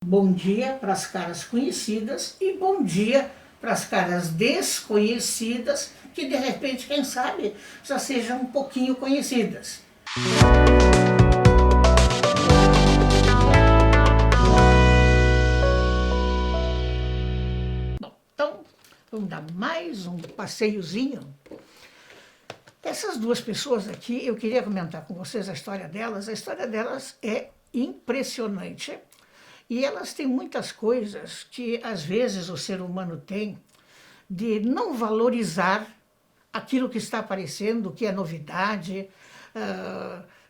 Bom dia para as caras conhecidas e bom dia para as caras desconhecidas, que de repente, quem sabe, já sejam um pouquinho conhecidas. Bom, então, vamos dar mais um passeiozinho. Essas duas pessoas aqui, eu queria comentar com vocês a história delas. A história delas é impressionante. E elas têm muitas coisas que, às vezes, o ser humano tem de não valorizar aquilo que está aparecendo, que é novidade,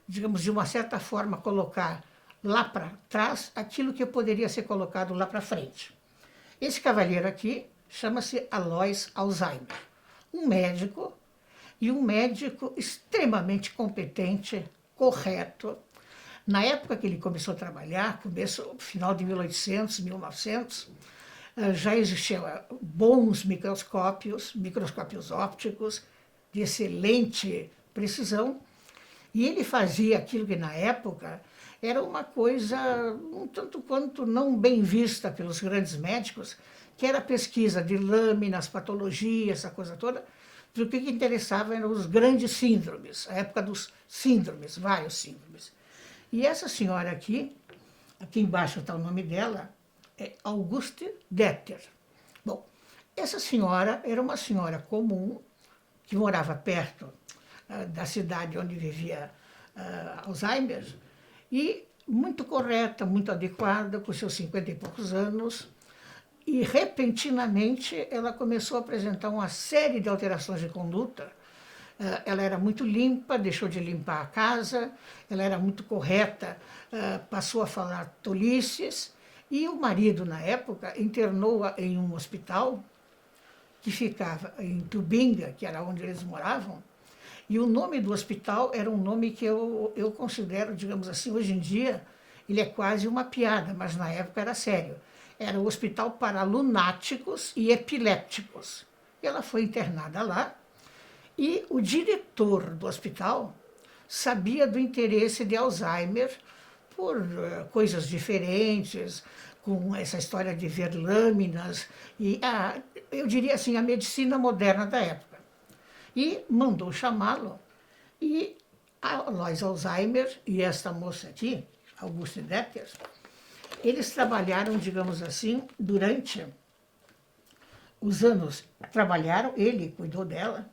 digamos, de uma certa forma, colocar lá para trás aquilo que poderia ser colocado lá para frente. Esse cavalheiro aqui chama-se Alois Alzheimer, um médico, e um médico extremamente competente, correto. Na época que ele começou a trabalhar, final de 1800, 1900, já existiam bons microscópios ópticos, de excelente precisão, e ele fazia aquilo que na época era uma coisa um tanto quanto não bem vista pelos grandes médicos, que era a pesquisa de lâminas, patologia, essa coisa toda, porque o que interessava eram os grandes síndromes, a época dos síndromes, vários síndromes. E essa senhora aqui embaixo está o nome dela, é Auguste Deter. Bom, essa senhora era uma senhora comum, que morava perto da cidade onde vivia Alzheimer, e muito correta, muito adequada, com seus 50 e poucos anos, e repentinamente ela começou a apresentar uma série de alterações de conduta. Ela era muito limpa, deixou de limpar a casa, ela era muito correta, passou a falar tolices, e o marido, na época, internou-a em um hospital que ficava em Tubinga, que era onde eles moravam, e o nome do hospital era um nome que eu considero, digamos assim, hoje em dia, ele é quase uma piada, mas na época era sério. Era o Hospital para Lunáticos e Epilépticos. Ela foi internada lá, e o diretor do hospital sabia do interesse de Alzheimer por coisas diferentes, com essa história de ver lâminas, e eu diria assim, a medicina moderna da época. E mandou chamá-lo, e Alois Alzheimer e esta moça aqui, Auguste Deter, eles trabalharam, digamos assim, durante os anos, ele cuidou dela,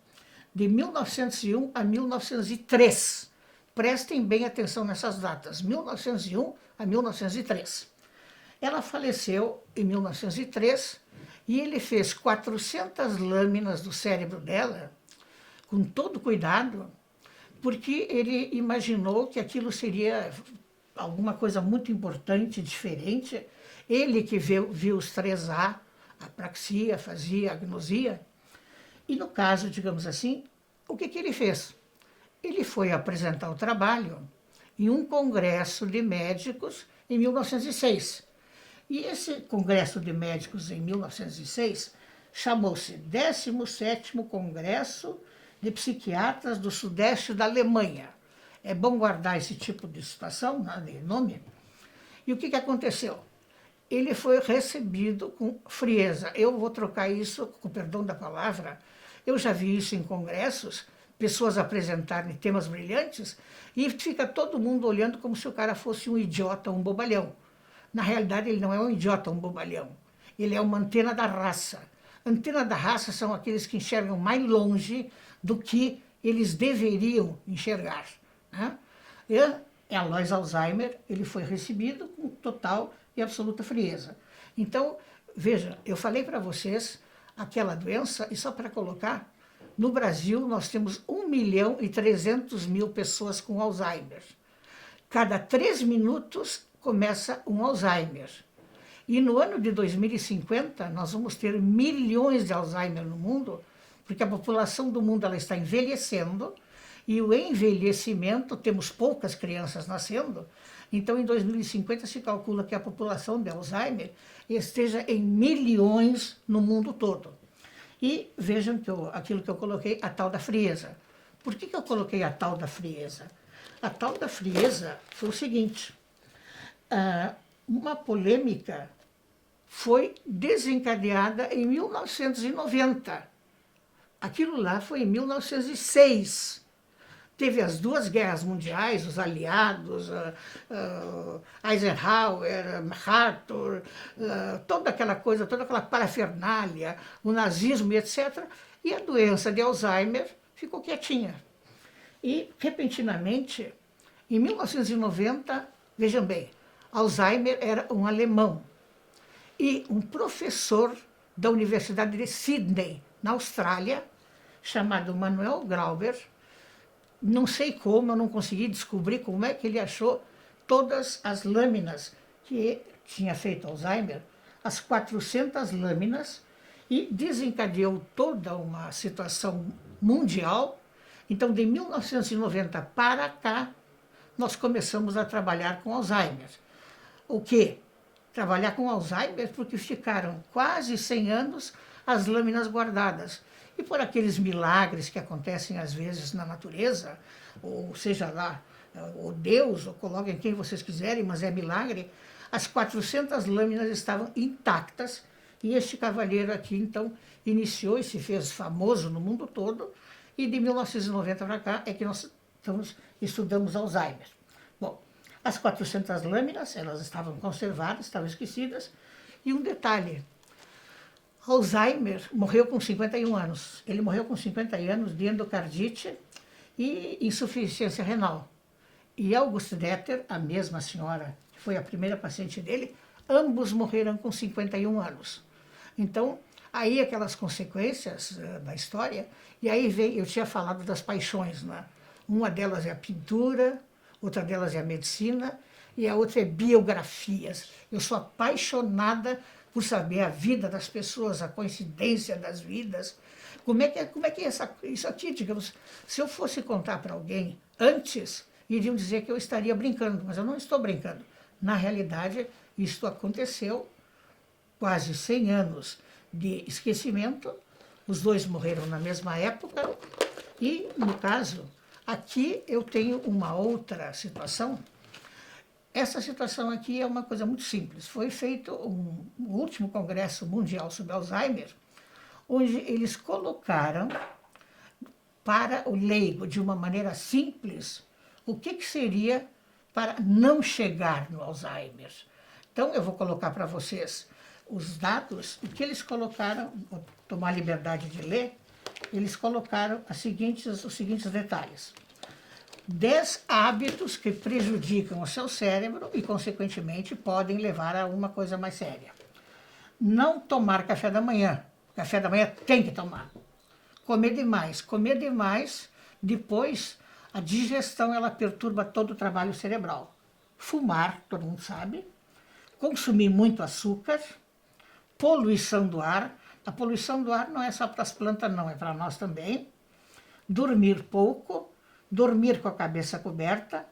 de 1901 a 1903. Prestem bem atenção nessas datas, 1901 a 1903. Ela faleceu em 1903 e ele fez 400 lâminas do cérebro dela, com todo cuidado, porque ele imaginou que aquilo seria alguma coisa muito importante, diferente. Ele que viu os 3A, apraxia, fazia agnosia. E no caso, digamos assim, o que ele fez? Ele foi apresentar o trabalho em um congresso de médicos em 1906. E esse congresso de médicos em 1906 chamou-se 17º Congresso de Psiquiatras do Sudeste da Alemanha. É bom guardar esse tipo de situação, de nome. E o que aconteceu? Ele foi recebido com frieza. Eu vou trocar isso, com perdão da palavra, eu já vi isso em congressos, pessoas apresentarem temas brilhantes, e fica todo mundo olhando como se o cara fosse um idiota, um bobalhão. Na realidade, ele não é um idiota, um bobalhão. Ele é uma antena da raça. Antena da raça são aqueles que enxergam mais longe do que eles deveriam enxergar. Né? E Alois Alzheimer, ele foi recebido com total e absoluta frieza. Então, veja, eu falei para vocês aquela doença, e só para colocar, no Brasil nós temos 1.300.000 pessoas com Alzheimer. Cada 3 minutos começa um Alzheimer. E no ano de 2050 nós vamos ter milhões de Alzheimer no mundo, porque a população do mundo ela está envelhecendo, e o envelhecimento, temos poucas crianças nascendo, então em 2050 se calcula que a população de Alzheimer esteja em milhões no mundo todo. E vejam que aquilo que eu coloquei, a tal da frieza. Por que eu coloquei a tal da frieza? A tal da frieza foi o seguinte, uma polêmica foi desencadeada em 1990. Aquilo lá foi em 1906. Teve as duas guerras mundiais, os aliados, Eisenhower, MacArthur, toda aquela coisa, toda aquela parafernália, o nazismo e etc. E a doença de Alzheimer ficou quietinha. E, repentinamente, em 1990, vejam bem, Alzheimer era um alemão. E um professor da Universidade de Sydney, na Austrália, chamado Manuel Grauber, não sei como, eu não consegui descobrir como é que ele achou todas as lâminas que tinha feito Alzheimer, as 400 lâminas, e desencadeou toda uma situação mundial. Então, de 1990 para cá, nós começamos a trabalhar com Alzheimer. O quê? Trabalhar com Alzheimer porque ficaram quase 100 anos as lâminas guardadas. E por aqueles milagres que acontecem às vezes na natureza, ou seja lá, ou Deus, ou coloquem quem vocês quiserem, mas é milagre, as 400 lâminas estavam intactas, e este cavalheiro aqui, então, iniciou e se fez famoso no mundo todo, e de 1990 para cá é que nós estudamos Alzheimer. Bom, as 400 lâminas, elas estavam conservadas, estavam esquecidas, e um detalhe, Alzheimer morreu com 51 anos. Ele morreu com 50 anos de endocardite e insuficiência renal. E August Detter, a mesma senhora que foi a primeira paciente dele, ambos morreram com 51 anos. Então, aí aquelas consequências da história, e aí vem, eu tinha falado das paixões, né? Uma delas é a pintura, outra delas é a medicina, e a outra é biografias. Eu sou apaixonada por saber a vida das pessoas, a coincidência das vidas. Como é que é isso aqui, digamos, se eu fosse contar para alguém antes, iriam dizer que eu estaria brincando, mas eu não estou brincando. Na realidade, isto aconteceu, quase 100 anos de esquecimento, os dois morreram na mesma época, e, no caso, aqui eu tenho uma outra situação. Essa situação aqui é uma coisa muito simples. Foi feito um último Congresso Mundial sobre Alzheimer, onde eles colocaram para o leigo, de uma maneira simples, o que seria para não chegar no Alzheimer. Então, eu vou colocar para vocês os dados, o que eles colocaram, vou tomar a liberdade de ler, eles colocaram os seguintes detalhes. 10 hábitos que prejudicam o seu cérebro e, consequentemente, podem levar a uma coisa mais séria. Não tomar café da manhã. Café da manhã tem que tomar. Comer demais. Comer demais, depois, a digestão, ela perturba todo o trabalho cerebral. Fumar, todo mundo sabe. Consumir muito açúcar. Poluição do ar. A poluição do ar não é só para as plantas, não, é para nós também. Dormir pouco. Dormir com a cabeça coberta,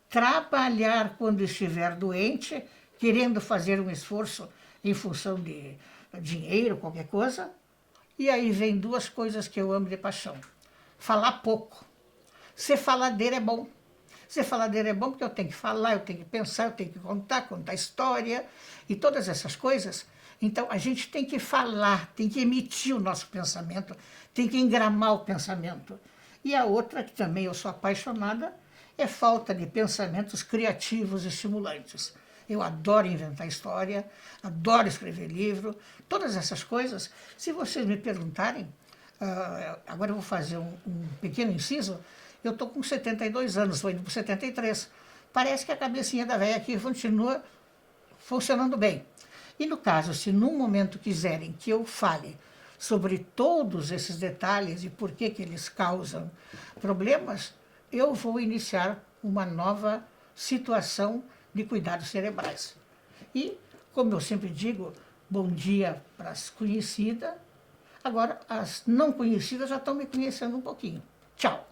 trabalhar quando estiver doente, querendo fazer um esforço em função de dinheiro, qualquer coisa. E aí vem duas coisas que eu amo de paixão. Falar pouco. Ser faladeiro é bom. Ser faladeiro é bom porque eu tenho que falar, eu tenho que pensar, eu tenho que contar história e todas essas coisas. Então, a gente tem que falar, tem que emitir o nosso pensamento, tem que engramar o pensamento. E a outra, que também eu sou apaixonada, é falta de pensamentos criativos e estimulantes. Eu adoro inventar história, adoro escrever livro, todas essas coisas. Se vocês me perguntarem, agora eu vou fazer um pequeno inciso, eu estou com 72 anos, vou indo para 73. Parece que a cabecinha da velha aqui continua funcionando bem. E no caso, se num momento quiserem que eu fale sobre todos esses detalhes e por que eles causam problemas, eu vou iniciar uma nova situação de cuidados cerebrais. E, como eu sempre digo, bom dia para as conhecidas, agora as não conhecidas já estão me conhecendo um pouquinho. Tchau!